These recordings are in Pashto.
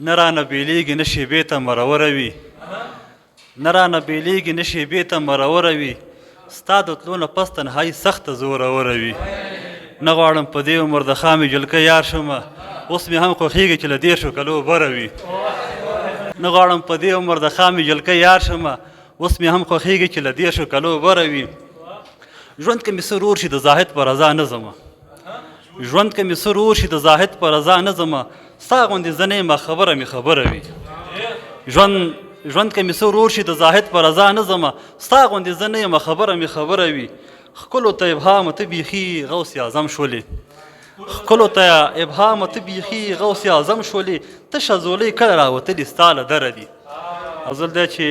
نه رانه بیلیږي نه شیبې ته مروره وي نه رانه بیلیږي نه شیبې ته مروره وي ستا د تلو نه پس تنهایي سخته زوروره وي نه غواړم په دې عمر د خامې جلکه یار شمه اوس مې هم خوښېږي چې له دېرشو کلو بره وي نه غواړم په دې عمر د خامې جلکه یار شمه اوس مې هم خوښېږي چې له دېرشو کلو بره وي ژوند که مې څه رور شي د زاهد په رضا نه ځمه ژوند که مې څه رور شي د زاهد په رضا نه ځمه ستا غوندې زه نه یم خبره مې خبره وي ژوند که مې څه رور شي د زاهد په رضا نه ځمه ستا غوندې زه نه یم خبره مې خبره وي ښکلو ته ابهامه ته بیخي غوث اعظم شولې ښکلو ته ابهامه ته بیخي غوث اعظم شولې تشه زولۍ کله راوتلې ستا له دره دي افضل دی چې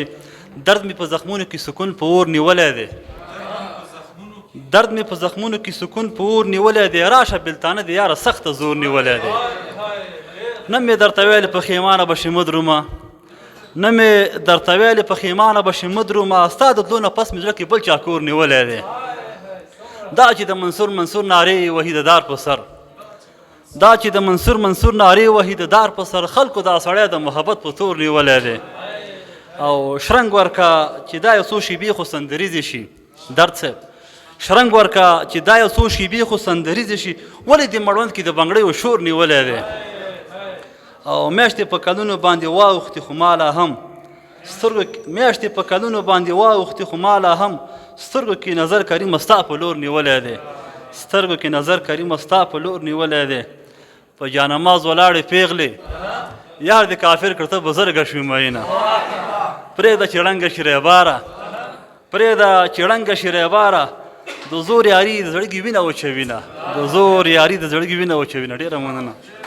درد مې په زخمونو کې سکون په اور نیولی دی درد مې په زخمونو کې سکون په اور نیولی دی راشه بلتانه د یاره سخته زور نیولی دی نه مې درته ویلې پښیمانه به شې مدرومه نه مې درته ویلې پښیمانه به شې مدرومه ستا د تلو نه پس مې زړه کې بل چا کور نیولی دی دا چې د منصور نارې وهي د دار په سر دا چې د منصور نارې وهي د دار په سر خلکو دا سړی د محبت په تور نیولی دی او شرنګ ورکه چې دا یو څو شیبې خو سندریزې شي درد صاحب شرنګ ورکه چې دا یو څو شیبې خو سندریزې شي ولې د مړوند کې د بنګړیو شور نیولی دی او میاشتې په کلونو باندې واوښتې خو ما لا هم میاشتې په کلونو باندې واوښتې خو ما لا هم سترګو کې نظر کریمه ستا په لور نیولی دی سترګو کې نظر کریمه ستا په لور نیولی دی په جانماز ولاړې پیغلې یار د کافر کړ ته بزرګه شوې مینه پرېږده چې ړنګه شي ریباره پرېږده چې ړنګه شي ریباره د زور یاري د زړګي وینه وچوینه د زور یاري د زړګي وینه وچوینه ډېره مننه